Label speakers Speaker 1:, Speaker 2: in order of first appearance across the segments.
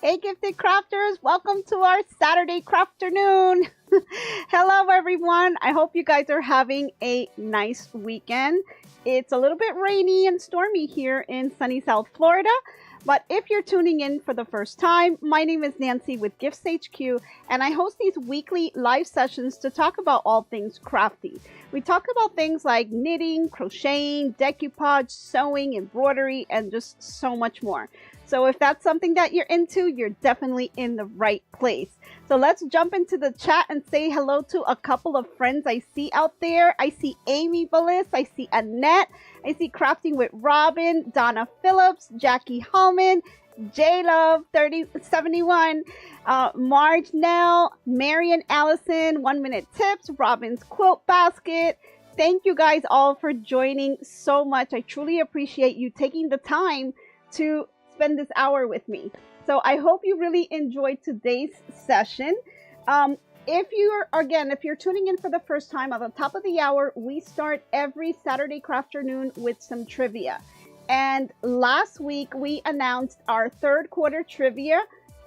Speaker 1: Hey, gifted crafters, welcome to our Saturday CrafterNoon. Hello, everyone. I hope you guys are having a nice weekend. It's a little bit rainy and stormy here in sunny South Florida. But if you're tuning in for the first time, my name is Nancy with GiftsHQ, and I host these weekly live sessions to talk about all things crafty. We talk about things like knitting, crocheting, decoupage, sewing, embroidery, and just so much more. So if that's something that you're into, you're definitely in the right place. So let's jump into the chat and say hello to a couple of friends I see out there. I see Amy Ballis, I see Annette, I see Crafting with Robin, Donna Phillips, Jackie Hallman, J-Love 3071, Marge Nell, Marian Allison, 1 Minute Tips, Robin's Quilt Basket. Thank you guys all for joining so much. I truly appreciate you taking the time to spend this hour with me. So I hope you really enjoyed today's session. If you're tuning in for the first time, at the top of the hour, we start every Saturday CrafterNoon with some trivia. And last week we announced our third quarter trivia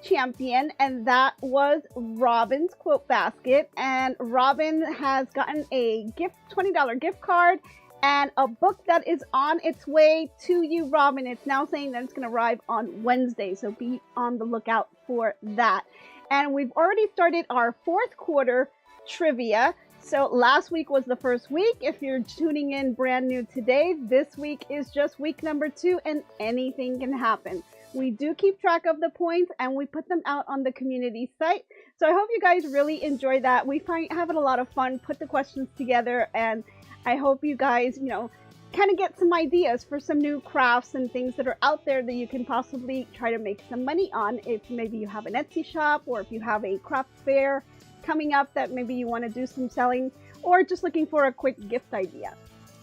Speaker 1: champion, and that was Robin's Quilt Basket. And Robin has gotten a $20 gift card and a book that is on its way to you, Robin. It's now saying that it's going to arrive on Wednesday, so be on the lookout for that. And we've already started our fourth quarter trivia. So last week was the first week. If you're tuning in brand new today, this week is just week number 2, and anything can happen. We do keep track of the points, and we put them out on the community site. So I hope you guys really enjoy that. We having a lot of fun, put the questions together, and I hope you guys, kind of get some ideas for some new crafts and things that are out there that you can possibly try to make some money on. If maybe you have an Etsy shop, or if you have a craft fair coming up that maybe you want to do some selling, or just looking for a quick gift idea.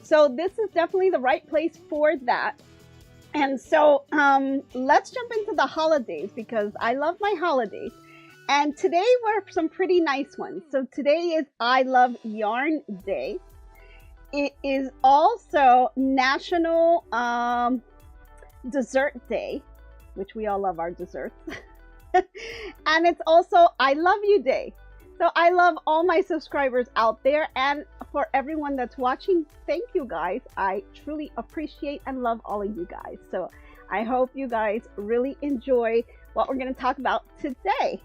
Speaker 1: So this is definitely the right place for that. And so let's jump into the holidays, because I love my holidays. And today were some pretty nice ones. So today is I Love Yarn Day. It is also National Dessert Day, which we all love our desserts. And it's also I Love You Day. So I love all my subscribers out there, and for everyone that's watching, thank you guys. I truly appreciate and love all of you guys. So I hope you guys really enjoy what we're going to talk about today.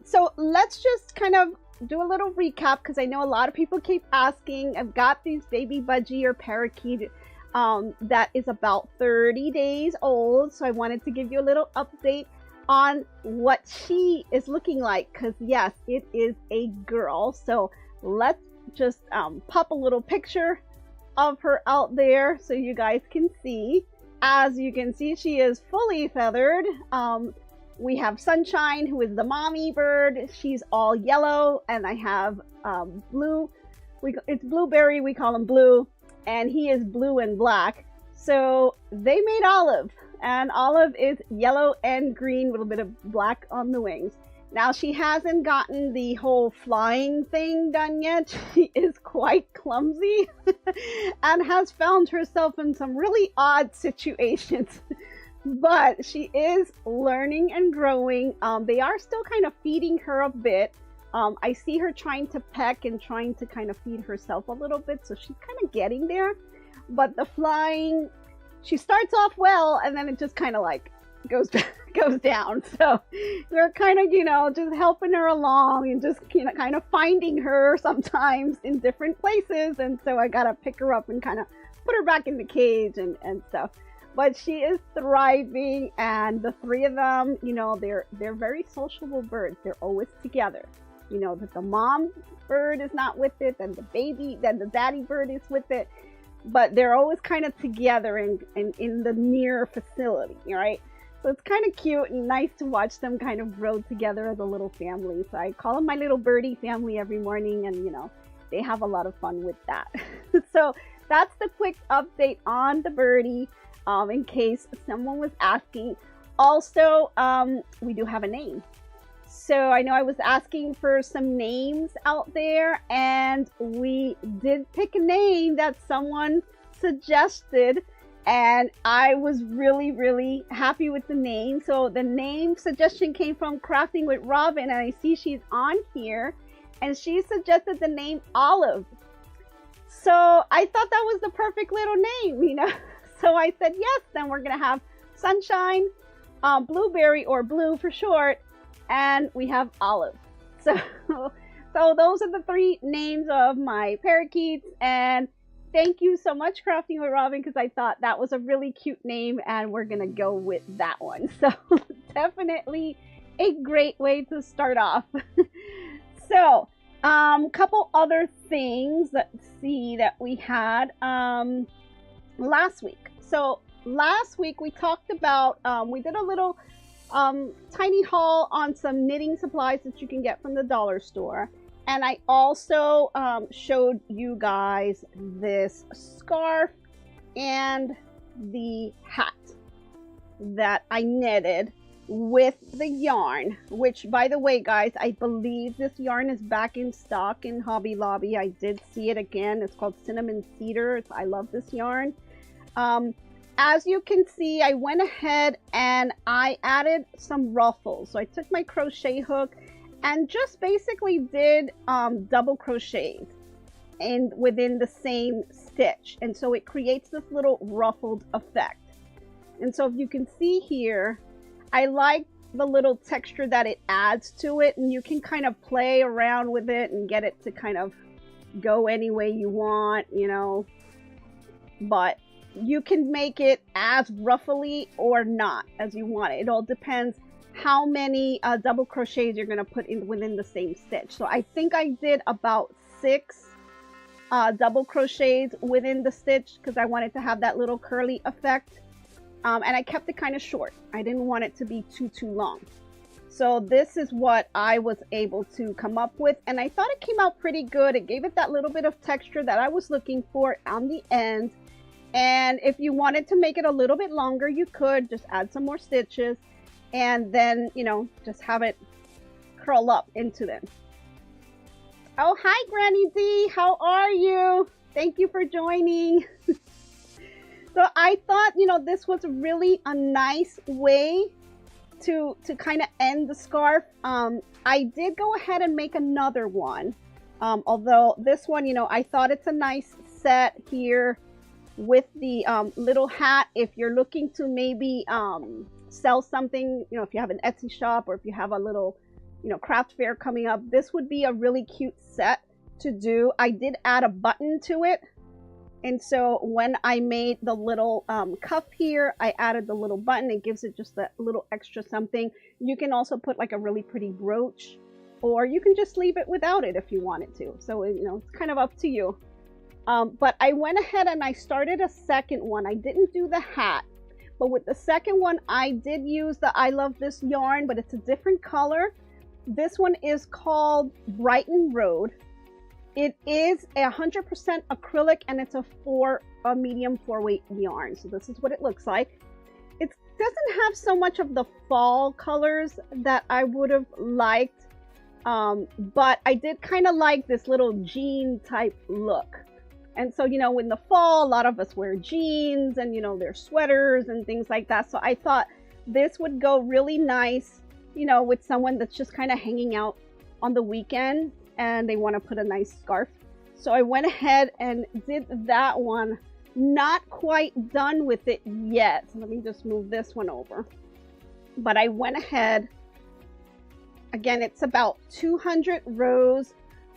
Speaker 1: So let's just kind of do a little recap, because I know a lot of people keep asking. I've got these baby budgie or parakeet that is about 30 days old. So I wanted to give you a little update on what she is looking like, because yes, it is a girl. So let's just pop a little picture of her out there so you guys can see. As you can see, she is fully feathered. We have Sunshine, who is the mommy bird. She's all yellow, and I have Blue. It's Blueberry, we call him Blue, and he is blue and black. So they made Olive, and Olive is yellow and green with a bit of black on the wings. Now, she hasn't gotten the whole flying thing done yet. She is quite clumsy and has found herself in some really odd situations. But she is learning and growing. They are still kind of feeding her a bit. I see her trying to peck and trying to kind of feed herself a little bit, so she's kind of getting there. But the flying, she starts off well, and then it just kind of like goes down. So we're kind of, just helping her along and just, kind of finding her sometimes in different places. And so I gotta pick her up and kind of put her back in the cage and stuff. But she is thriving, and the three of them, they're very sociable birds. They're always together. That the mom bird is not with it, and the daddy bird is with it, but they're always kind of together in the near facility, right? So it's kind of cute and nice to watch them kind of grow together as a little family. So I call them my little birdie family every morning, and they have a lot of fun with that. So that's the quick update on the birdie. In case someone was asking. Also, we do have a name. So I know I was asking for some names out there, and we did pick a name that someone suggested, And I was really, really happy with the name. So the name suggestion came from Crafting with Robin, and I see she's on here, and she suggested the name Olive. So I thought that was the perfect little name, you know. So I said, yes, then we're gonna have Sunshine, Blueberry, or Blue for short, and we have Olive. So those are the 3 names of my parakeets, and thank you so much, Crafting with Robin, because I thought that was a really cute name, and we're gonna go with that one. So definitely a great way to start off. So couple other things, let's see, that we had last week. So last week we talked about, we did a little tiny haul on some knitting supplies that you can get from the dollar store. And I also showed you guys this scarf and the hat that I knitted with the yarn, which, by the way, guys, I believe this yarn is back in stock in Hobby Lobby. I did see it again. It's called Cinnamon Cedar. I love this yarn. As you can see, I went ahead and I added some ruffles. So I took my crochet hook and just basically did double crochets and within the same stitch, and so it creates this little ruffled effect. And so if you can see here, I like the little texture that it adds to it, and you can kind of play around with it and get it to kind of go any way you want, you know, but you can make it as ruffly or not as you want it. It all depends how many double crochets you're going to put in within the same stitch. So I think I did about 6 double crochets within the stitch because I wanted to have that little curly effect. And I kept it kind of short. I didn't want it to be too long. So this is what I was able to come up with, and I thought it came out pretty good. It gave it that little bit of texture that I was looking for on the end. And if you wanted to make it a little bit longer, you could just add some more stitches and then, you know, just have it curl up into them. Oh, hi, Granny D. How are you? Thank you for joining. So I thought, you know, this was really a nice way to kind of end the scarf. I did go ahead and make another one. Although this one, you know, I thought it's a nice set here with the little hat. If you're looking to maybe sell something, you know, if you have an Etsy shop or if you have a little, you know, craft fair coming up, this would be a really cute set to do. I did add a button to it. And so when I made the little cuff here, I added the little button. It gives it just that little extra something. You can also put like a really pretty brooch, or you can just leave it without it if you wanted to. So, you know, it's kind of up to you. But I went ahead and I started a second one. I didn't do the hat, but with the second one, I did use the I Love This yarn, but it's a different color. This one is called Brighton Road. It is 100% acrylic, and it's a medium 4-weight yarn. So this is what it looks like. It doesn't have so much of the fall colors that I would have liked, but I did kind of like this little jean type look. And so, you know, in the fall, a lot of us wear jeans and, you know, their sweaters and things like that. So I thought this would go really nice, you know, with someone that's just kind of hanging out on the weekend and they want to put a nice scarf. So I went ahead and did that one. Not quite done with it yet. So let me just move this one over. But I went ahead. Again, it's about 200 rows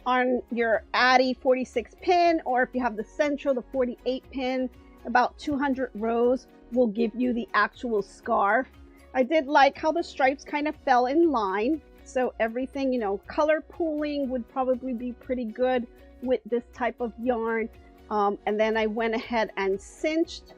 Speaker 1: on your Addi 46 pin, or if you have the Sentro, the 48 pin, about 200 rows will give you the actual scarf. I did like how the stripes kind of fell in line. So everything, you know, color pooling would probably be pretty good with this type of yarn. And then I went ahead and cinched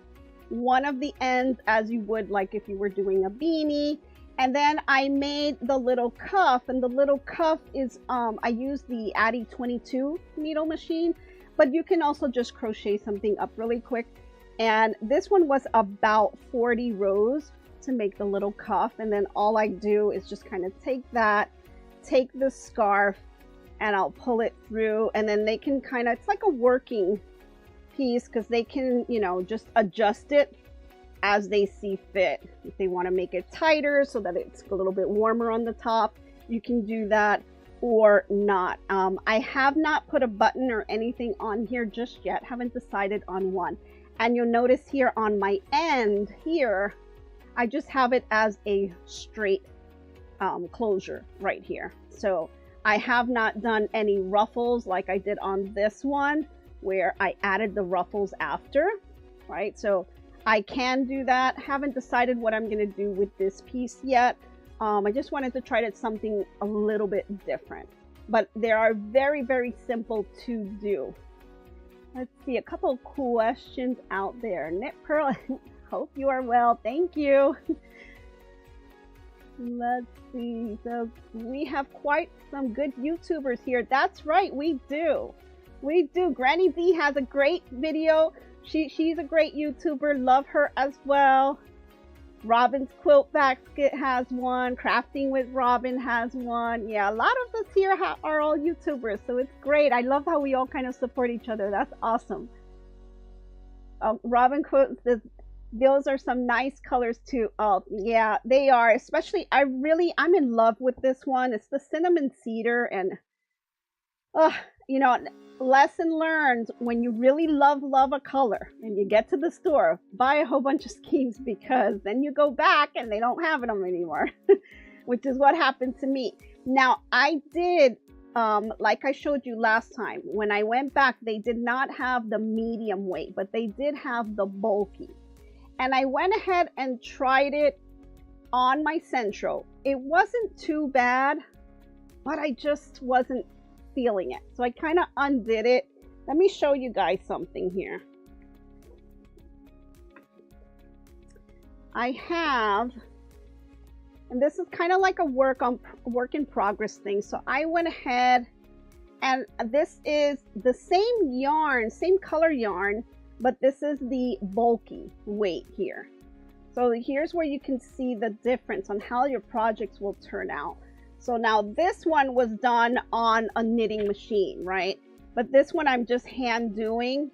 Speaker 1: one of the ends as you would like if you were doing a beanie. And then I made the little cuff, and the little cuff is, I used the Addi 22 needle machine, but you can also just crochet something up really quick. And this one was about 40 rows to make the little cuff, and then all I do is just kind of take the scarf and I'll pull it through, and then they can kind of, it's like a working piece because they can, you know, just adjust it as they see fit. If they want to make it tighter so that it's a little bit warmer on the top, you can do that, or not. I have not put a button or anything on here just yet. Haven't decided on one. And you'll notice here on my end here, I just have it as a straight closure right here. So I have not done any ruffles like I did on this one, where I added the ruffles after, right? So I can do that. Haven't decided what I'm gonna do with this piece yet. I just wanted to try something a little bit different, but they are very, very simple to do. Let's see, a couple of questions out there. Knit Pearl, hope you are well. Thank you. Let's see. So we have quite some good YouTubers here. That's right, we do. We do. Granny D has a great video. She's a great YouTuber. Love her as well. Robin's Quilt Basket has one. Crafting with Robin has one. Yeah, a lot of us here are all YouTubers, so it's great. I love how we all kind of support each other. That's awesome. Robin Quilt says, those are some nice colors too. Oh, yeah, they are. Especially, I'm in love with this one. It's the cinnamon cedar, and you know, lesson learned, when you really love a color and you get to the store, buy a whole bunch of schemes, because then you go back and they don't have them anymore, which is what happened to me. Now, I did, like I showed you last time, when I went back, they did not have the medium weight, but they did have the bulky. And I went ahead and tried it on my Sentro. It wasn't too bad, but I just wasn't feeling it. So I kind of undid it. Let me show you guys something here. I have, and this is kind of like a work in progress thing. So I went ahead, and this is the same yarn, same color yarn, but this is the bulky weight here. So here's where you can see the difference on how your projects will turn out. So now this one was done on a knitting machine, right? But this one I'm just hand doing.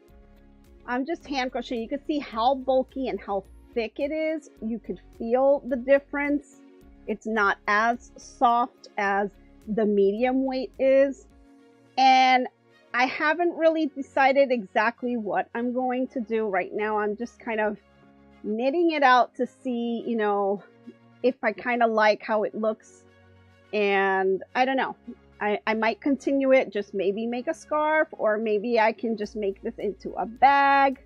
Speaker 1: I'm just hand crocheting. You can see how bulky and how thick it is. You could feel the difference. It's not as soft as the medium weight is. And I haven't really decided exactly what I'm going to do right now. I'm just kind of knitting it out to see, you know, if I kind of like how it looks. And I don't know, I might continue it, just maybe make a scarf, or maybe I can just make this into a bag.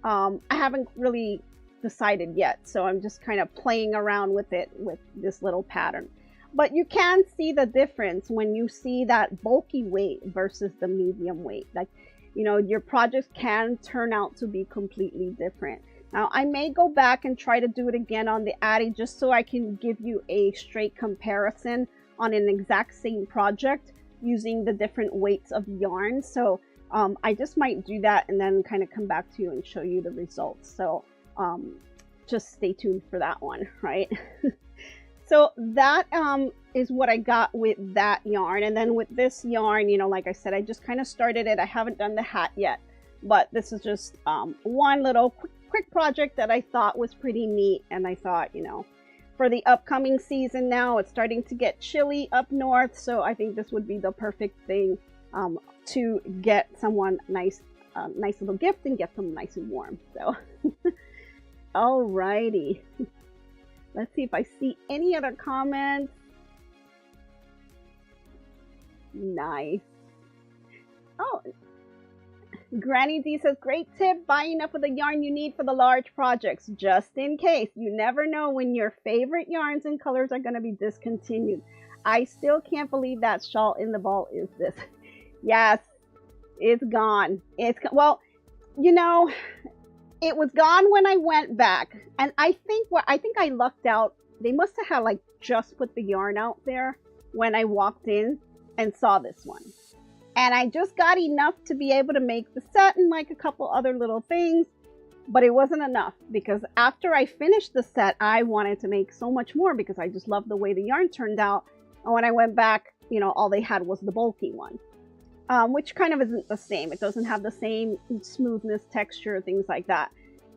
Speaker 1: I haven't really decided yet, so I'm just kind of playing around with it with this little pattern. But you can see the difference when you see that bulky weight versus the medium weight. Like, you know, your projects can turn out to be completely different. Now, I may go back and try to do it again on the Addi, just so I can give you a straight comparison on an exact same project using the different weights of yarn. So I just might do that and then kind of come back to you and show you the results. So just stay tuned for that one, right? So that is what I got with that yarn. And then with this yarn, you know, like I said, I just kind of started it. I haven't done the hat yet, but this is just one little quick project that I thought was pretty neat. And I thought, you know, for the upcoming season now, it's starting to get chilly up north. So I think this would be the perfect thing to get someone nice little gift and get them nice and warm. So, alrighty. Let's see if I see any other comments. Nice. Oh, Granny D says, great tip, buy enough of the yarn you need for the large projects, just in case. You never know when your favorite yarns and colors are going to be discontinued. I still can't believe that shawl in the ball is this. Yes, it's gone. Well, you know, it was gone when I went back. And I think I lucked out. They must have had like just put the yarn out there when I walked in and saw this one. And I just got enough to be able to make the set and like a couple other little things, but it wasn't enough because after I finished the set, I wanted to make so much more because I just loved the way the yarn turned out. And when I went back, you know, all they had was the bulky one. which kind of isn't the same. It doesn't have the same smoothness, texture, things like that.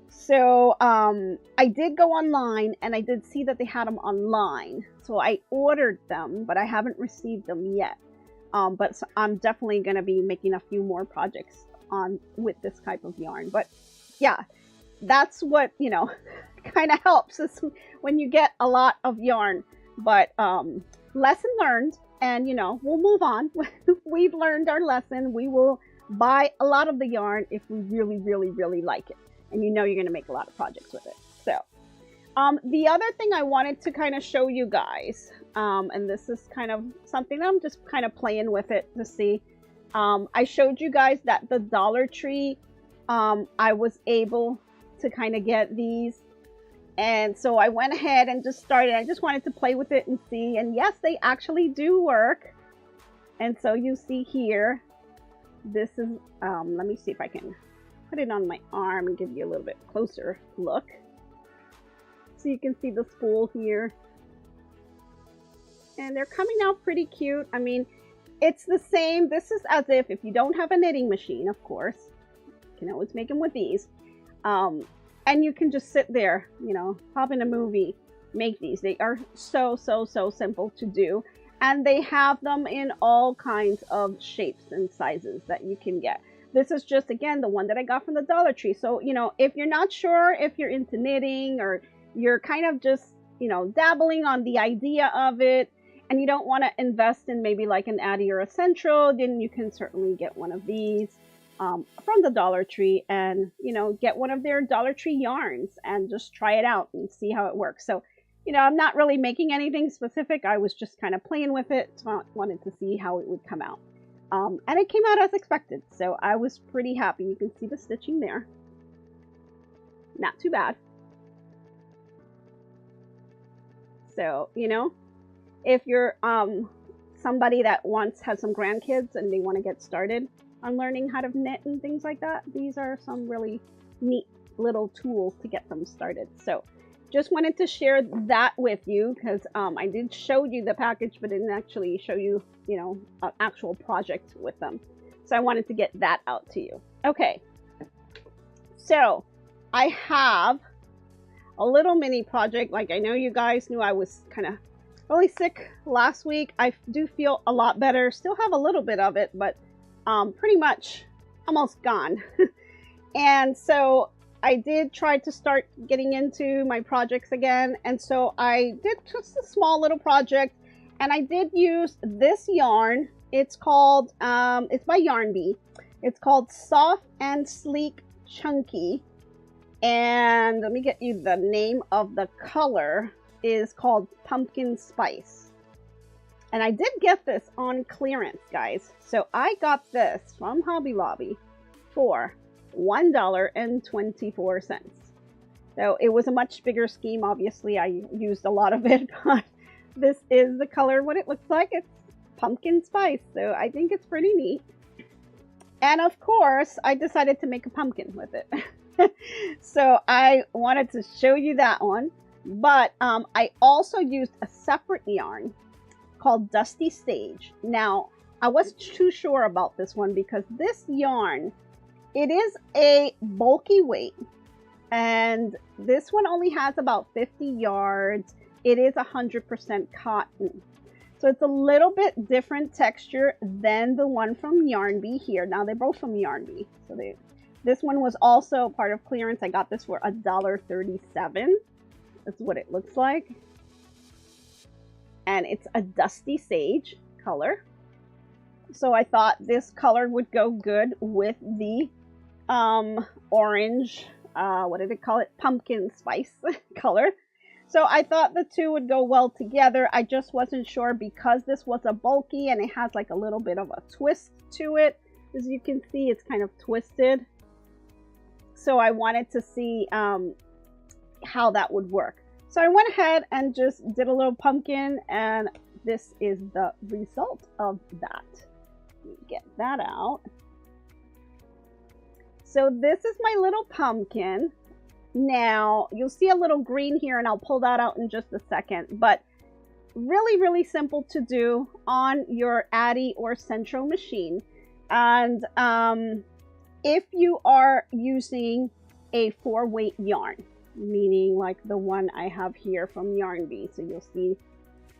Speaker 1: So I did go online and I did see that they had them online. So I ordered them, but I haven't received them yet. But so I'm definitely going to be making a few more projects on with this type of yarn. But yeah, that's what, you know, kind of helps is when you get a lot of yarn. But lesson learned, and you know, we'll move on. We've learned our lesson. We will buy a lot of the yarn if we really, really, really like it. And you know you're going to make a lot of projects with it. So the other thing I wanted to kind of show you guys, and this is kind of something that I'm just kind of playing with it to see. I showed you guys that the Dollar Tree, I was able to kind of get these. And so I went ahead and just started. I just wanted to play with it and see. And yes, they actually do work. And so you see here, this is, let me see if I can put it on my arm and give you a little bit closer look. So you can see the spool here. And they're coming out pretty cute. I mean, it's the same. This is as if you don't have a knitting machine, of course. You can always make them with these. And you can just sit there, you know, pop in a movie, make these. They are so, so, so simple to do. And they have them in all kinds of shapes and sizes that you can get. This is just, again, the one that I got from the Dollar Tree. So, you know, if you're not sure if you're into knitting or you're kind of just, you know, dabbling on the idea of it and you don't want to invest in maybe like an Addi or a Sentro, then you can certainly get one of these from the Dollar Tree and, you know, get one of their Dollar Tree yarns and just try it out and see how it works. So, you know, I'm not really making anything specific. I was just kind of playing with it. So I wanted to see how it would come out. And it came out as expected, so I was pretty happy. You can see the stitching there. Not too bad. So, you know, if you're somebody that has some grandkids and they want to get started on learning how to knit and things like that, these are some really neat little tools to get them started. So just wanted to share that with you because I did show you the package, but didn't actually show you, you know, an actual project with them. So I wanted to get that out to you. Okay. So I have a little mini project. Like I know you guys knew I was kind of really sick last week. I do feel a lot better. Still have a little bit of it, but pretty much almost gone. And so I did try to start getting into my projects again. And so I did just a small little project and I did use this yarn. It's called, it's by Yarn Bee. It's called Soft and Sleek Chunky. And let me get you the name of the color is called Pumpkin Spice. And I did get this on clearance, guys. So I got this from Hobby Lobby for $1.24. So it was a much bigger scheme. Obviously, I used a lot of it, but this is the color, what it looks like. It's pumpkin spice. So I think it's pretty neat. And of course, I decided to make a pumpkin with it. So I wanted to show you that one. But I also used a separate yarn called Dusty Sage. Now, I wasn't too sure about this one because this yarn, it is a bulky weight. And this one only has about 50 yards. It is 100% cotton. So it's a little bit different texture than the one from Yarn Bee here. Now, they're both from Yarn Bee. So this one was also part of clearance. I got this for $1.37. That's what it looks like. And it's a Dusty Sage color. So I thought this color would go good with the orange, what did it call it? Pumpkin spice color. So I thought the two would go well together. I just wasn't sure because this was a bulky and it has like a little bit of a twist to it. As you can see, it's kind of twisted. So I wanted to see how that would work. So I went ahead and just did a little pumpkin, and this is the result of that. Let me get that out. So this is my little pumpkin. Now, you'll see a little green here, and I'll pull that out in just a second. But really, really simple to do on your Addi or Sentro machine. And if you are using a 4-weight yarn, meaning like the one I have here from Yarn Bee, so you'll see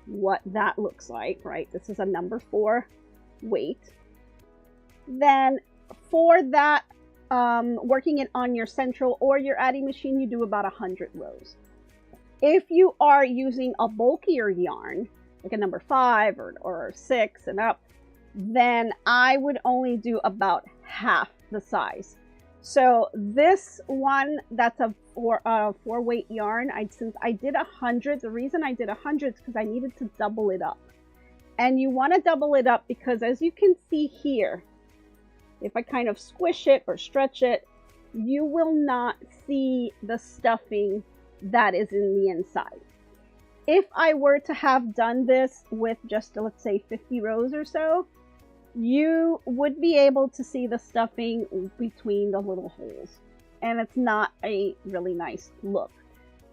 Speaker 1: what that looks like, right? This is a number 4 weight. Then for that, working it on your Sentro or your Addi machine, you do about 100 rows. If you are using a bulkier yarn, like a number 5 or 6 and up, then I would only do about half the size. So this one, that's a 4-weight yarn. Since I did 100, the reason I did 100 is because I needed to double it up. And you want to double it up because, as you can see here, if I kind of squish it or stretch it, you will not see the stuffing that is in the inside. If I were to have done this with just, let's say, 50 rows or so, you would be able to see the stuffing between the little holes, and it's not a really nice look.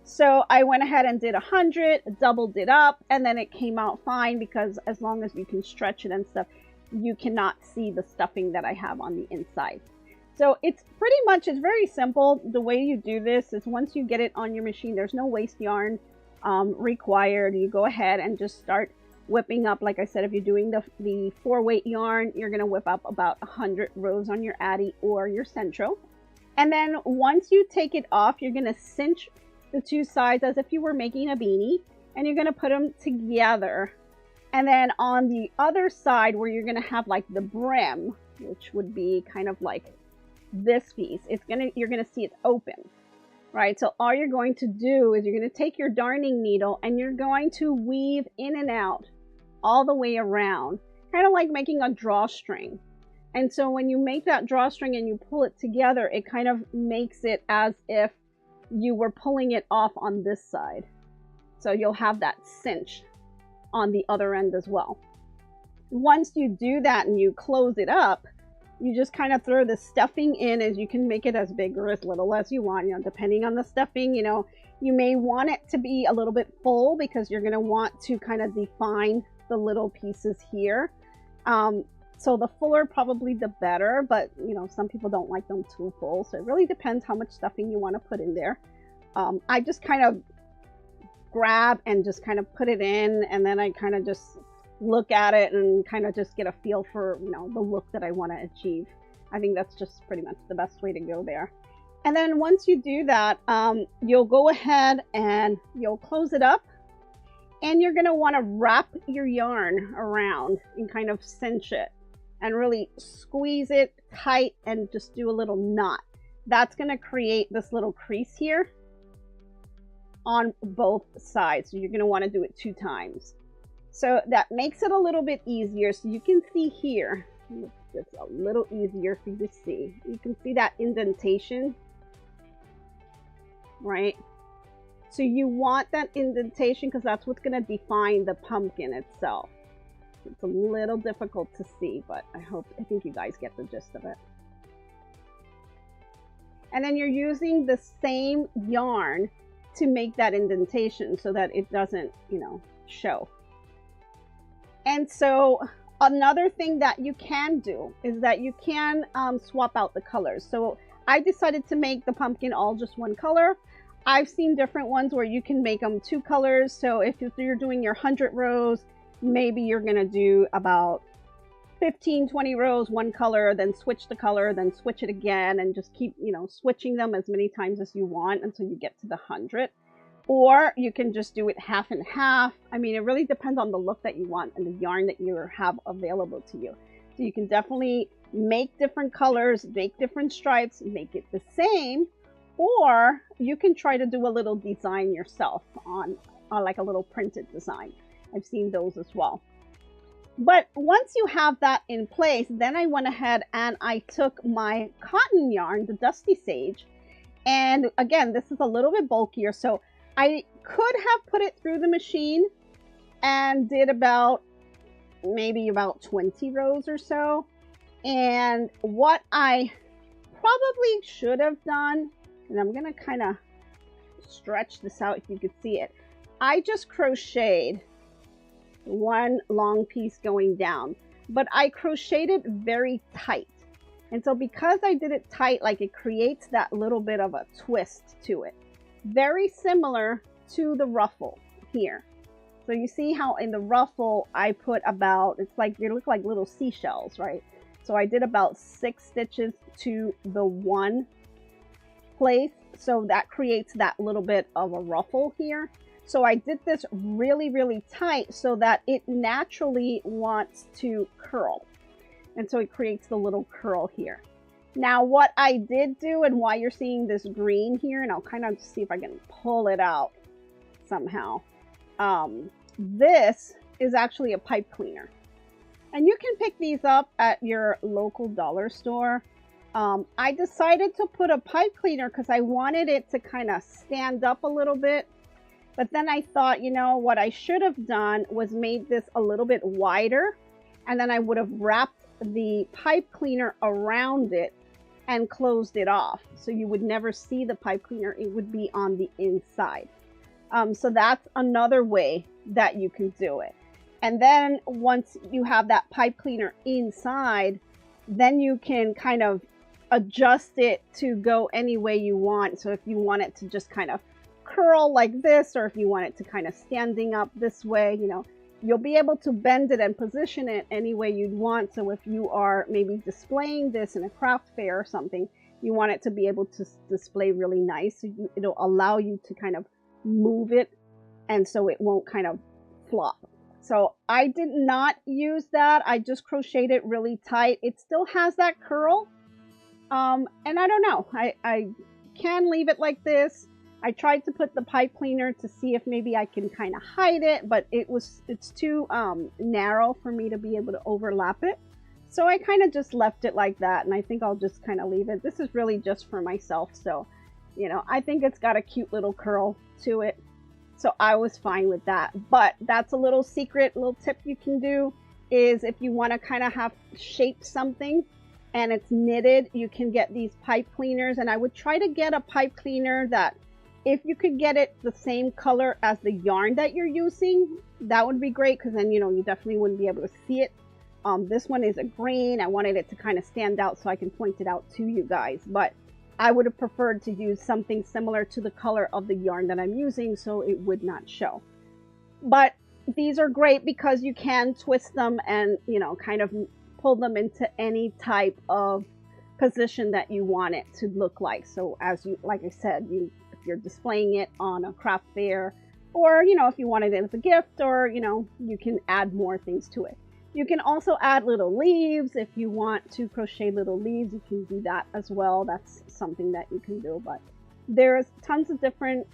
Speaker 1: So I went ahead and did 100, doubled it up, and then it came out fine, because as long as you can stretch it and stuff, you cannot see the stuffing that I have on the inside. So it's pretty much, it's very simple. The way you do this is, once you get it on your machine, there's no waste yarn required. You go ahead and just start whipping up. Like I said, if you're doing the 4-weight yarn, you're going to whip up about 100 rows on your Addi or your Sentro. And then once you take it off, you're going to cinch the two sides as if you were making a beanie, and you're going to put them together. And then on the other side, where you're going to have like the brim, which would be kind of like this piece, you're going to see it's open, right? So all you're going to do is you're going to take your darning needle and you're going to weave in and out all the way around, kind of like making a drawstring. And so when you make that drawstring and you pull it together, it kind of makes it as if you were pulling it off on this side. So you'll have that cinch on the other end as well. Once you do that and you close it up, you just kind of throw the stuffing in, as you can make it as big or as little as you want, depending on the stuffing. You may want it to be a little bit full, because you're going to want to kind of define the little pieces here. So the fuller probably the better, but some people don't like them too full. So it really depends how much stuffing you want to put in there. I just kind of grab and just kind of put it in, and then I kind of just look at it and kind of just get a feel for the look that I want to achieve. I think that's just pretty much the best way to go there. And then once you do that, you'll go ahead and you'll close it up, and you're going to want to wrap your yarn around and kind of cinch it and really squeeze it tight and just do a little knot. That's going to create this little crease here on both sides. So you're going to want to do it 2 times. So that makes it a little bit easier. So you can see here, it's a little easier for you to see. You can see that indentation, right? So you want that indentation because that's what's going to define the pumpkin itself. It's a little difficult to see, but I think you guys get the gist of it. And then you're using the same yarn to make that indentation so that it doesn't, show. And so another thing that you can do is that you can swap out the colors. So I decided to make the pumpkin all just one color. I've seen different ones where you can make them 2 colors. So if you're doing your 100 rows, maybe you're going to do about 15, 20 rows, one color, then switch the color, then switch it again, and just keep, switching them as many times as you want until you get to the 100. Or you can just do it half and half. I mean, it really depends on the look that you want and the yarn that you have available to you. So you can definitely make different colors, make different stripes, make it the same, or you can try to do a little design yourself on like a little printed design. I've seen those as well. But once you have that in place, then I went ahead and I took my cotton yarn, the Dusty Sage, and again, this is a little bit bulkier, so I could have put it through the machine and did maybe about 20 rows or so. And what I probably should have done, and I'm going to kind of stretch this out if you could see it, I just crocheted one long piece going down. but I crocheted it very tight. And so because I did it tight, like it creates that little bit of a twist to it. Very similar to the ruffle here. So you see how in the ruffle I put about, it's like, they look like little seashells, right? So I did about 6 stitches to the one place. So that creates that little bit of a ruffle here. So I did this really, really tight so that it naturally wants to curl. And so it creates the little curl here. Now what I did do, and why you're seeing this green here, and I'll kind of see if I can pull it out somehow. This is actually a pipe cleaner. And you can pick these up at your local dollar store. I decided to put a pipe cleaner because I wanted it to kind of stand up a little bit. But then I thought, you know, what I should have done was made this a little bit wider. And then I would have wrapped the pipe cleaner around it and closed it off. So you would never see the pipe cleaner. It would be on the inside. So that's another way that you can do it. And then once you have that pipe cleaner inside, then you can kind of adjust it to go any way you want. So if you want it to just kind of curl like this, or if you want it to kind of standing up this way, you know, you'll be able to bend it and position it any way you'd want. So if you are maybe displaying this in a craft fair or something, you want it to be able to display really nice. So it'll allow you to kind of move it, and so it won't kind of flop. So I did not use that. I just crocheted it really tight. It still has that curl. And I don't know. I can leave it like this. I tried to put the pipe cleaner to see if maybe I can kind of hide it, but it's too narrow for me to be able to overlap it. So I kind of just left it like that, and I think I'll just kind of leave it. This is really just for myself, so, you know, I think it's got a cute little curl to it. So I was fine with that. But that's a little secret, little tip you can do is if you want to kind of have shape something and it's knitted, you can get these pipe cleaners. And I would try to get a pipe cleaner that, if you could get it the same color as the yarn that you're using, that would be great, because then, you know, you definitely wouldn't be able to see it. This one is a green. I wanted it to kind of stand out so I can point it out to you guys. But I would have preferred to use something similar to the color of the yarn that I'm using so it would not show. But these are great because you can twist them and, you know, kind of pull them into any type of position that you want it to look like. So as you, like I said, if you're displaying it on a craft fair, or, you know, if you wanted it as a gift, or, you know, you can add more things to it. You can also add little leaves. If you want to crochet little leaves, you can do that as well. That's something that you can do. But there's tons of different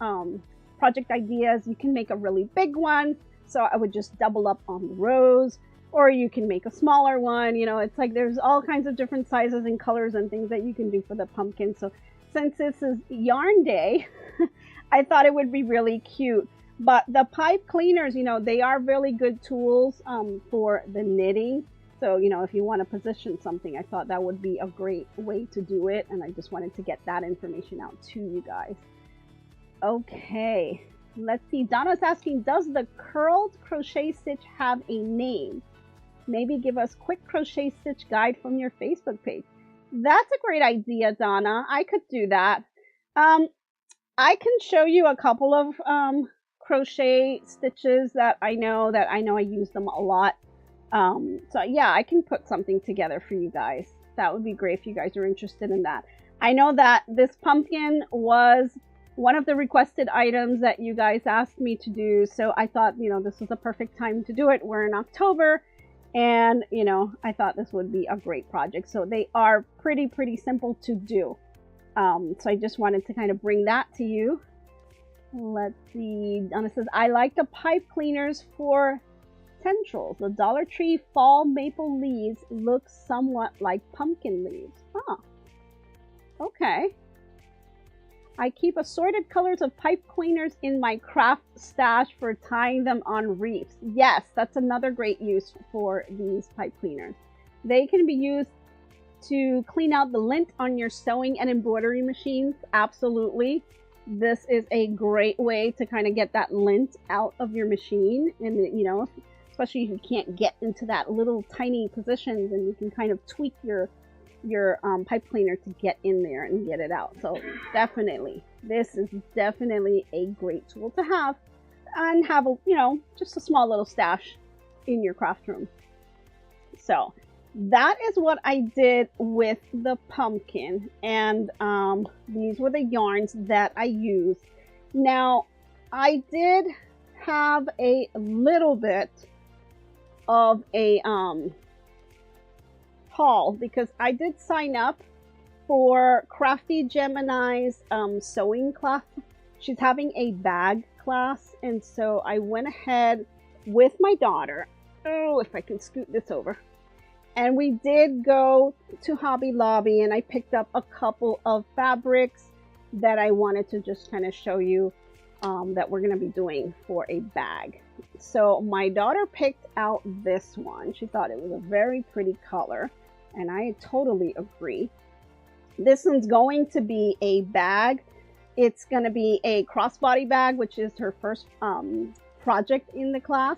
Speaker 1: project ideas. You can make a really big one. So I would just double up on the rows. Or you can make a smaller one. You know, it's like there's all kinds of different sizes and colors and things that you can do for the pumpkin. So since this is yarn day, I thought it would be really cute. But the pipe cleaners, you know, they are really good tools for the knitting. So, you know, if you want to position something, I thought that would be a great way to do it. And I just wanted to get that information out to you guys. Okay, let's see. Donna's asking, does the curled crochet stitch have a name? Maybe give us quick crochet stitch guide from your Facebook page. That's a great idea, Donna. I could do that. I can show you a couple of crochet stitches that I know I use them a lot. So yeah, I can put something together for you guys. That would be great if you guys are interested in that. I know that this pumpkin was one of the requested items that you guys asked me to do, so I thought, you know, this was a perfect time to do it. We're in October, and, you know, I thought this would be a great project. So they are pretty simple to do. So I just wanted to kind of bring that to you. Let's see. Donna says, I like the pipe cleaners for Sentro. The Dollar Tree fall maple leaves look somewhat like pumpkin leaves. Huh. Okay. I keep assorted colors of pipe cleaners in my craft stash for tying them on wreaths. Yes, that's another great use for these pipe cleaners. They can be used to clean out the lint on your sewing and embroidery machines. Absolutely. This is a great way to kind of get that lint out of your machine. And, you know, especially if you can't get into that little tiny positions, and you can kind of tweak your pipe cleaner to get in there and get it out. So definitely, this is definitely a great tool to have, and have a, you know, just a small little stash in your craft room. So that is what I did with the pumpkin, and these were the yarns that I used. Now, I did have a little bit of a haul, because I did sign up for Crafty Gemini's sewing class. She's having a bag class, and so I went ahead with my daughter. Oh, if I can scoot this over. And we did go to Hobby Lobby, and I picked up a couple of fabrics that I wanted to just kind of show you that we're going to be doing for a bag. So my daughter picked out this one. She thought it was a very pretty color, and I totally agree. This one's going to be a bag. It's going to be a crossbody bag, which is her first project in the class.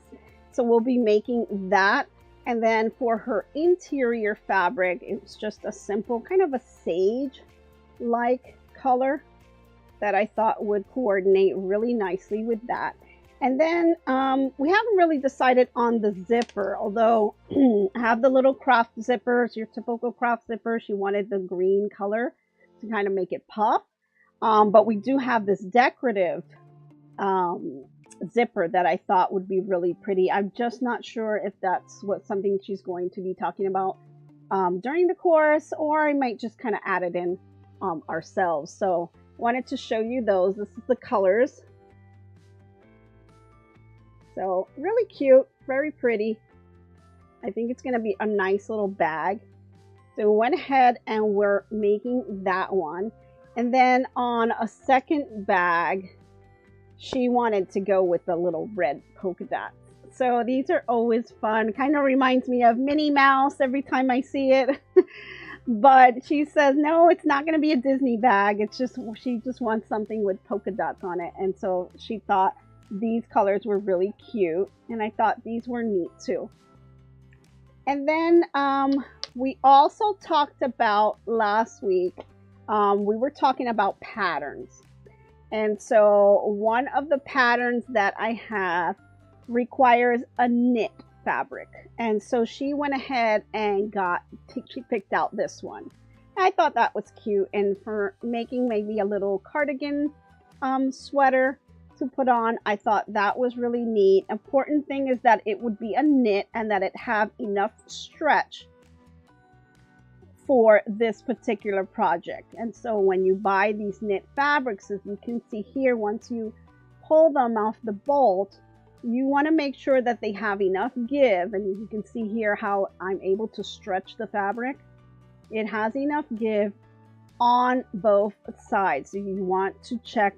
Speaker 1: So we'll be making that. And then for her interior fabric, it's just a simple kind of a sage-like color that I thought would coordinate really nicely with that. And then we haven't really decided on the zipper, although I have the little craft zippers, your typical craft zipper. She wanted the green color to kind of make it pop. But we do have this decorative zipper that I thought would be really pretty. I'm just not sure if that's something she's going to be talking about during the course, or I might just kind of add it in ourselves. So wanted to show you those. This is the colors. So really cute, very pretty. I think it's going to be a nice little bag. So we went ahead and we're making that one. And then on a second bag, she wanted to go with the little red polka dots. So these are always fun. Kind of reminds me of Minnie Mouse every time I see it. But she says, no, it's not going to be a Disney bag. It's just, she just wants something with polka dots on it. And so she thought these colors were really cute. And I thought these were neat too. And then we also talked about last week, we were talking about patterns. And so one of the patterns that I have requires a knit fabric. And so she went ahead and she picked out this one. I thought that was cute. And for making maybe a little cardigan sweater to put on, I thought that was really neat. Important thing is that it would be a knit and that it have enough stretch for this particular project. And so when you buy these knit fabrics, as you can see here, once you pull them off the bolt, you want to make sure that they have enough give. And you can see here how I'm able to stretch the fabric. It has enough give on both sides. So you want to check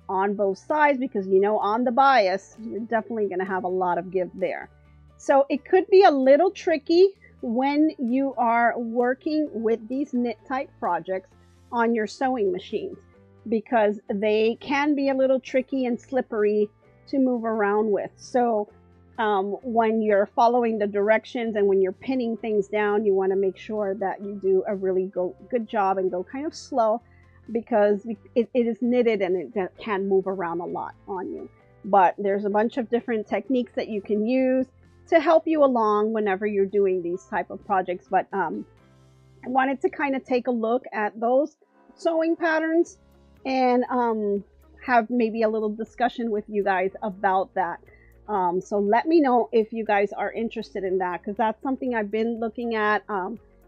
Speaker 1: on both sides, because you know on the bias you're definitely going to have a lot of give there. So it could be a little tricky when you are working with these knit type projects on your sewing machines, because they can be a little tricky and slippery to move around with. So when you're following the directions and when you're pinning things down, you want to make sure that you do a really good job and go kind of slow, because it is knitted and it can move around a lot on you. But there's a bunch of different techniques that you can use to help you along whenever you're doing these type of projects. But I wanted to kind of take a look at those sewing patterns and have maybe a little discussion with you guys about that. So let me know if you guys are interested in that, because that's something I've been looking at.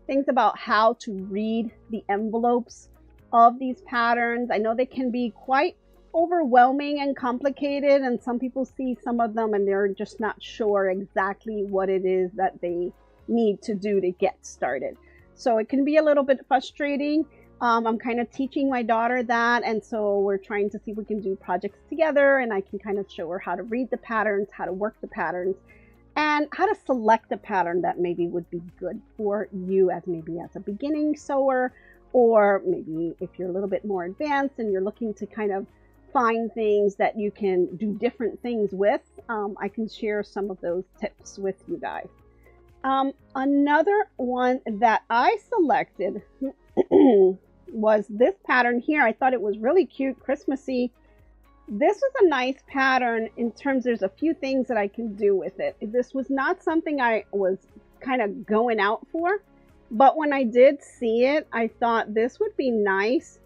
Speaker 1: Things about how to read the envelopes of these patterns. I know they can be quite overwhelming and complicated, and some people see some of them and they're just not sure exactly what it is that they need to do to get started. So it can be a little bit frustrating. I'm kind of teaching my daughter that, and so we're trying to see if we can do projects together, and I can kind of show her how to read the patterns, how to work the patterns, and how to select a pattern that maybe would be good for you as a beginning sewer, or maybe if you're a little bit more advanced and you're looking to kind of find things that you can do different things with, I can share some of those tips with you guys. Another one that I selected was this pattern here. I thought it was really cute, Christmassy. This was a nice pattern in terms, there's a few things that I can do with it. This was not something I was kind of going out for, but when I did see it, I thought this would be nice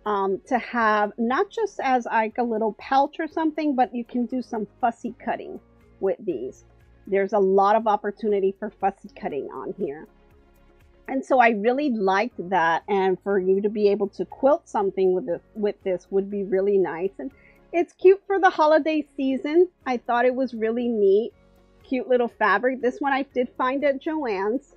Speaker 1: to have, not just as like a little pouch or something, but you can do some fussy cutting with these. There's a lot of opportunity for fussy cutting on here. And so I really liked that, and for you to be able to quilt something with this would be really nice. And it's cute for the holiday season. I thought it was really neat. Cute little fabric. This one I did find at Joann's.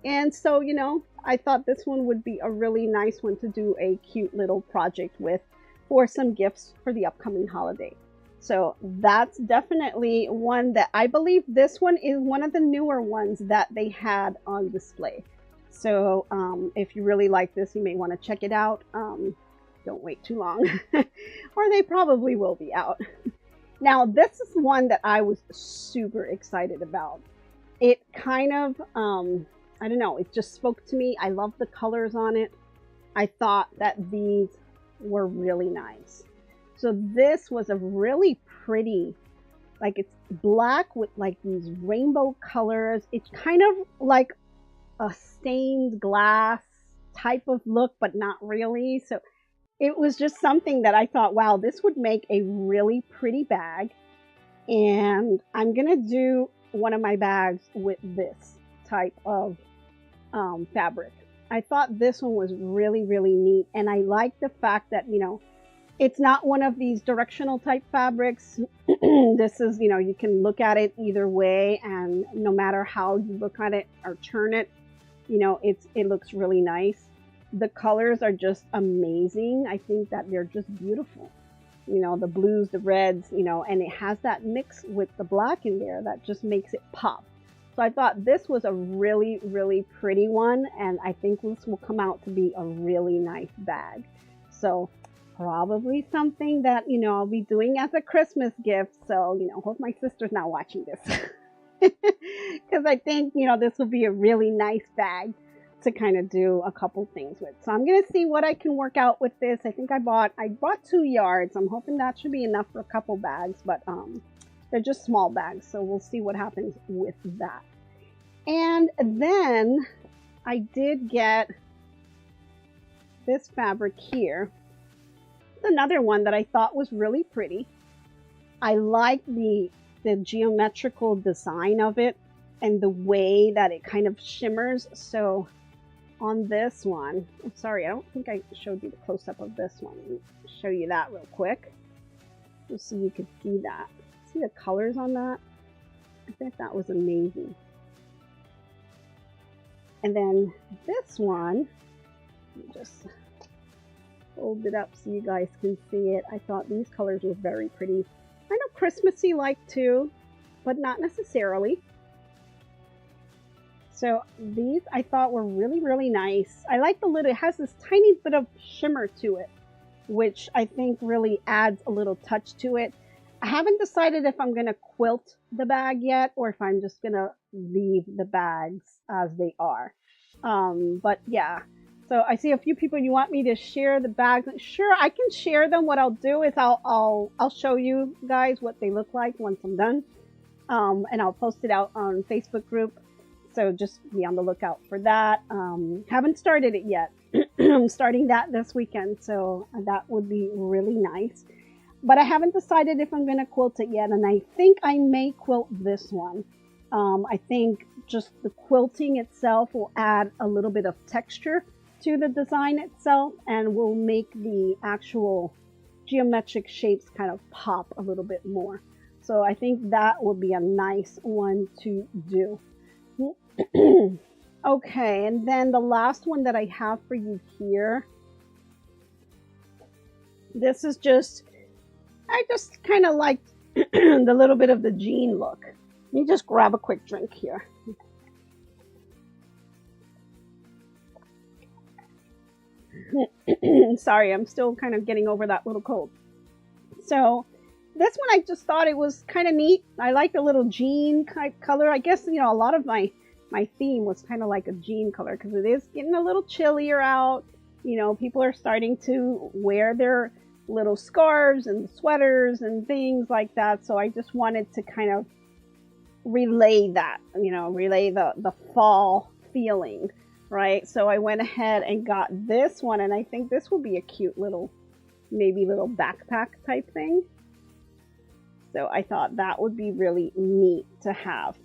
Speaker 1: And so, you know, I thought this one would be a really nice one to do a cute little project with for some gifts for the upcoming holiday. So that's definitely one that I believe this one is one of the newer ones that they had on display. So if you really like this, you may want to check it out. Don't wait too long or they probably will be out. Now, this is one that I was super excited about. It kind of, I don't know, it just spoke to me. I love the colors on it. I thought that these were really nice. So this was a really pretty, like it's black with like these rainbow colors. It's kind of like a stained glass type of look, but not really. So it was just something that I thought, wow, this would make a really pretty bag. And I'm going to do one of my bags with this type of fabric. I thought this one was really, really neat. And I like the fact that, you know, it's not one of these directional type fabrics. This is, you know, you can look at it either way, and no matter how you look at it or turn it, you know, it looks really nice. The colors are just amazing. I think that they're just beautiful. You know, the blues, the reds, you know, and it has that mix with the black in there that just makes it pop. So I thought this was a really, really pretty one, and I think this will come out to be a really nice bag. So probably something that, you know, I'll be doing as a Christmas gift. So, you know, hope my sister's not watching this. Because I think, you know, this will be a really nice bag to kind of do a couple things with. So I'm going to see what I can work out with this. I think I bought 2 yards. I'm hoping that should be enough for a couple bags, but they're just small bags. So we'll see what happens with that. And then I did get this fabric here. It's another one that I thought was really pretty. I like the geometrical design of it and the way that it kind of shimmers. So on this one, I'm sorry, I don't think I showed you the close-up of this one. Let me show you that real quick, just so you could see that. See the colors on that? I think that was amazing. And then this one, let me just hold it up so you guys can see it. I thought these colors were very pretty. Kind of Christmassy like too, but not necessarily. So these I thought were really, really nice. I like the lid. It has this tiny bit of shimmer to it, which I think really adds a little touch to it. I haven't decided if I'm going to quilt the bag yet, or if I'm just going to leave the bags as they are. But yeah, so I see a few people, you want me to share the bags. Sure, I can share them. What I'll do is I'll show you guys what they look like once I'm done. And I'll post it out on Facebook group. So just be on the lookout for that. Haven't started it yet. I'm starting that this weekend, so that would be really nice. But I haven't decided if I'm going to quilt it yet, and I think I may quilt this one. I think just the quilting itself will add a little bit of texture to the design itself, and will make the actual geometric shapes kind of pop a little bit more. So I think that will be a nice one to do. Okay, and then the last one that I have for you here, this is just, I just kind of liked the little bit of the jean look. Let me just grab a quick drink here. Sorry, I'm still kind of getting over that little cold. So this one, I just thought it was kind of neat. I like the little jean type color. I guess, you know, a lot of my theme was kind of like a jean color because it is getting a little chillier out. You know, people are starting to wear their little scarves and sweaters and things like that. So I just wanted to kind of relay that, you know, relay the fall feeling, right? So I went ahead and got this one, and I think this will be a cute little, maybe little backpack type thing. So I thought that would be really neat to have.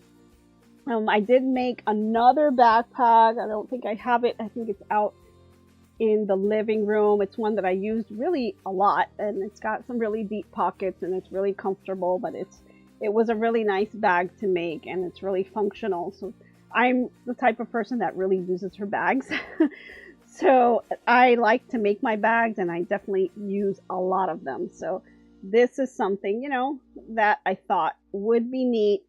Speaker 1: I did make another backpack. I don't think I have it. I think it's out in the living room. It's one that I used really a lot, and it's got some really deep pockets, and it's really comfortable, but it was a really nice bag to make, and it's really functional. So I'm the type of person that really uses her bags. So I like to make my bags, and I definitely use a lot of them. So this is something, you know, that I thought would be neat,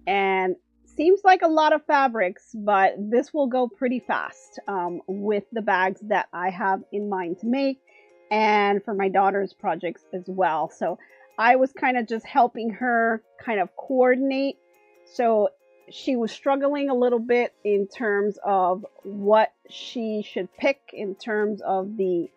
Speaker 1: and seems like a lot of fabrics, but this will go pretty fast with the bags that I have in mind to make, and for my daughter's projects as well. So I was kind of just helping her kind of coordinate. So she was struggling a little bit in terms of what she should pick in terms of the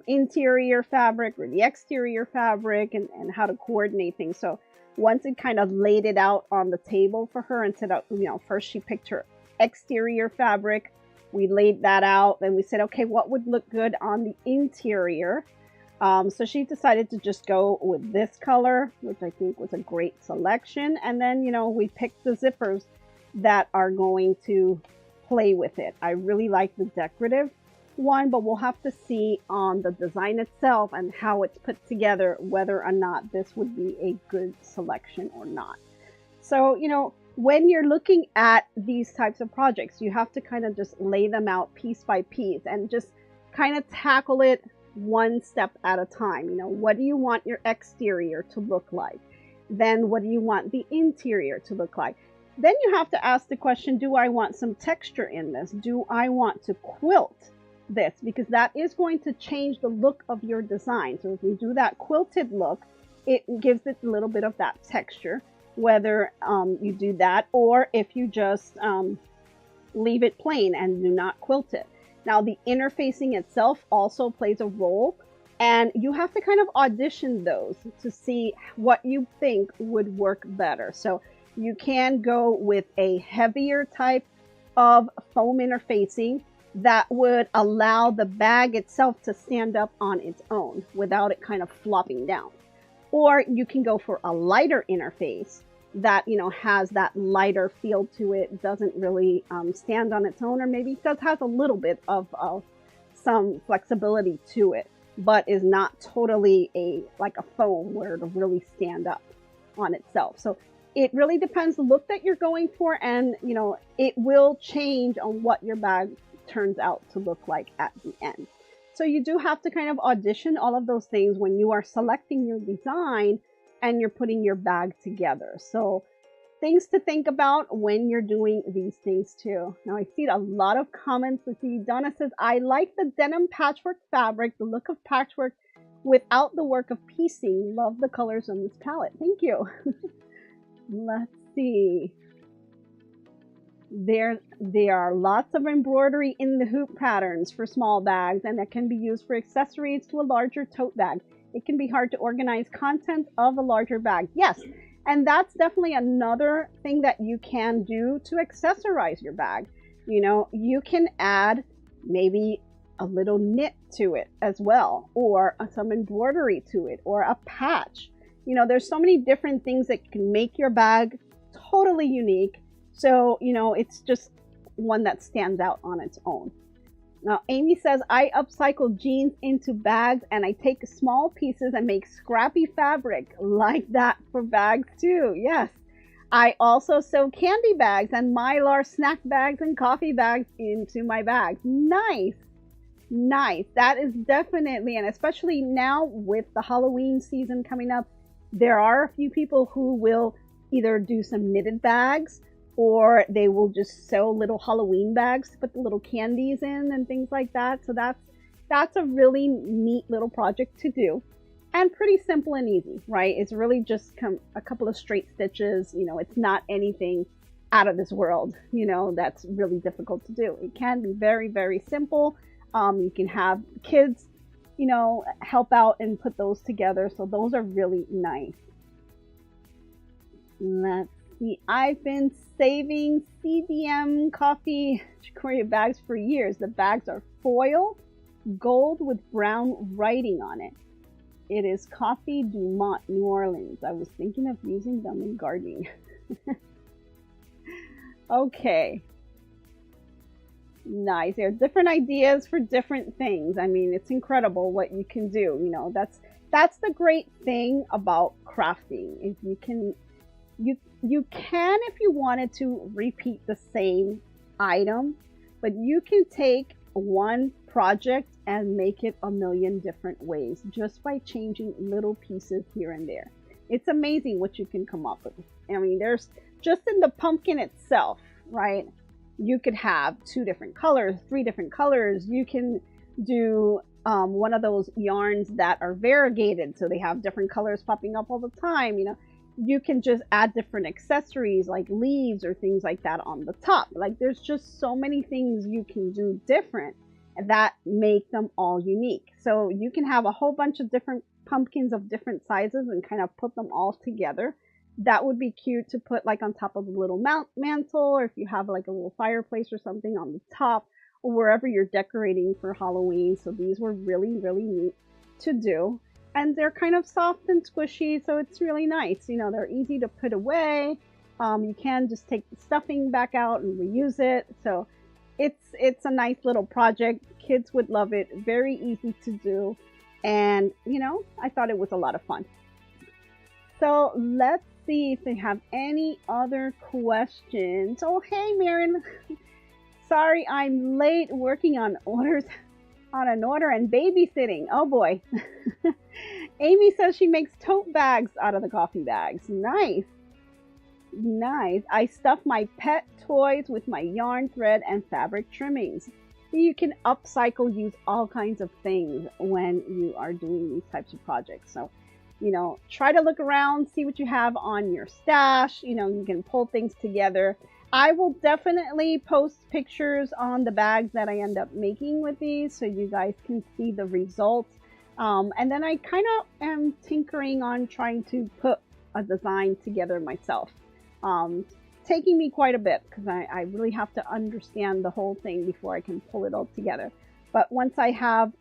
Speaker 1: interior fabric or the exterior fabric, and how to coordinate things. So once it kind of laid it out on the table for her and said, you know, first she picked her exterior fabric, we laid that out, then we said, okay, what would look good on the interior? So she decided to just go with this color, which I think was a great selection. And then, you know, we picked the zippers that are going to play with it. I really like the decorative one, but we'll have to see on the design itself and how it's put together whether or not this would be a good selection or not. So, you know, when you're looking at these types of projects, you have to kind of just lay them out piece by piece and just kind of tackle it one step at a time. You know, what do you want your exterior to look like? Then what do you want the interior to look like? Then you have to ask the question, do I want some texture in this? Do I want to quilt this? Because that is going to change the look of your design. So if you do that quilted look, it gives it a little bit of that texture, whether you do that or if you just leave it plain and do not quilt it. Now the interfacing itself also plays a role, and you have to kind of audition those to see what you think would work better. So you can go with a heavier type of foam interfacing that would allow the bag itself to stand up on its own without it kind of flopping down. Or you can go for a lighter interface that, you know, has that lighter feel to it, doesn't really stand on its own, or maybe does has a little bit of some flexibility to it, but is not totally like a foam where it'll really stand up on itself. So it really depends the look that you're going for, and, you know, it will change on what your bag turns out to look like at the end. So you do have to kind of audition all of those things when you are selecting your design and you're putting your bag together. So things to think about when you're doing these things too. Now I see a lot of comments. Let's see, Donna says, I like the denim patchwork fabric, the look of patchwork without the work of piecing. Love the colors on this palette. Thank you. Let's see. There are lots of embroidery in the hoop patterns for small bags, and that can be used for accessories to a larger tote bag. It can be hard to organize content of a larger bag. Yes, and that's definitely another thing that you can do to accessorize your bag. You know, you can add maybe a little knit to it as well, or some embroidery to it, or a patch. You know, there's so many different things that can make your bag totally unique. So, you know, it's just one that stands out on its own. Now, Amy says, I upcycle jeans into bags, and I take small pieces and make scrappy fabric like that for bags too. Yes. I also sew candy bags and Mylar snack bags and coffee bags into my bags. Nice. Nice. That is definitely, and especially now with the Halloween season coming up, there are a few people who will either do some knitted bags, or they will just sew little Halloween bags to put the little candies in and things like that. So that's a really neat little project to do. and pretty simple and easy, right? It's really just a couple of straight stitches. You know, it's not anything out of this world, you know, that's really difficult to do. It can be very, very simple. You can have kids, you know, help out and put those together. So those are really nice. Let's see. I've been saving CDM coffee chicoria bags for years. The bags are foil, gold with brown writing on it. It is Coffee Dumont, New Orleans. I was thinking of using them in gardening. Okay. Nice. There are different ideas for different things. I mean, it's incredible what you can do. You know, that's the great thing about crafting. If you can, you can, if you wanted to, repeat the same item, but you can take one project and make it a million different ways just by changing little pieces here and there. It's amazing what you can come up with. I mean, there's just in the pumpkin itself, right? You could have 2 different colors, 3 different colors. You can do one of those yarns that are variegated, so they have different colors popping up all the time. You know, you can just add different accessories like leaves or things like that on the top. Like, there's just so many things you can do different that make them all unique. So you can have a whole bunch of different pumpkins of different sizes and kind of put them all together. That would be cute to put like on top of a little mantle, or if you have like a little fireplace or something on the top, or wherever you're decorating for Halloween. So these were really, really neat to do. And they're kind of soft and squishy, so it's really nice. You know, they're easy to put away. You can just take the stuffing back out and reuse it. So it's a nice little project. Kids would love it. Very easy to do. And, you know, I thought it was a lot of fun. So let's see if they have any other questions. Oh, hey, Marin. Sorry, I'm late working on an order and babysitting. Oh boy. Amy says she makes tote bags out of the coffee bags. Nice. Nice. I stuff my pet toys with my yarn thread and fabric trimmings. You can upcycle, use all kinds of things when you are doing these types of projects. So, you know, try to look around, see what you have on your stash. You know, you can pull things together. I will definitely post pictures on the bags that I end up making with these so you guys can see the results. And then I kind of am tinkering on trying to put a design together myself. Taking me quite a bit because I really have to understand the whole thing before I can pull it all together. But once I have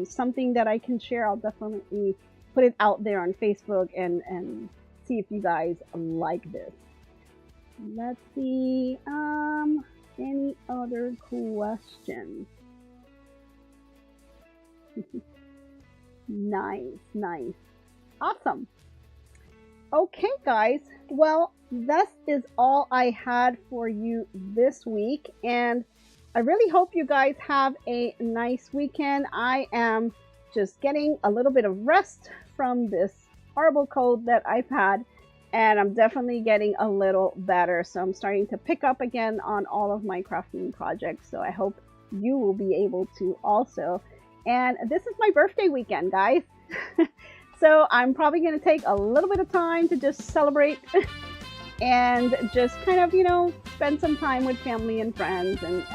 Speaker 1: something that I can share, I'll definitely put it out there on Facebook and see if you guys like this. Let's see, any other questions? Nice. Awesome. Okay, guys. Well, this is all I had for you this week, and I really hope you guys have a nice weekend. I am just getting a little bit of rest from this horrible cold that I've had, and I'm definitely getting a little better. So I'm starting to pick up again on all of my crafting projects. So I hope you will be able to also. And this is my birthday weekend, guys. So I'm probably going to take a little bit of time to just celebrate and just kind of, you know, spend some time with family and friends and,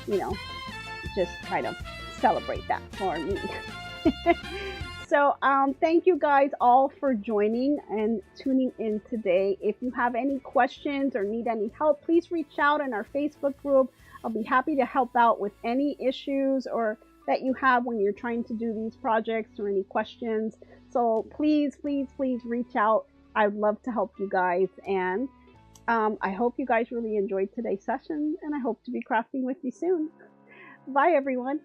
Speaker 1: you know, just kind of celebrate that for me. So thank you guys all for joining and tuning in today. If you have any questions or need any help, please reach out in our Facebook group. I'll be happy to help out with any issues or that you have when you're trying to do these projects or any questions. So please reach out. I'd love to help you guys. And I hope you guys really enjoyed today's session, and I hope to be crafting with you soon. Bye, everyone.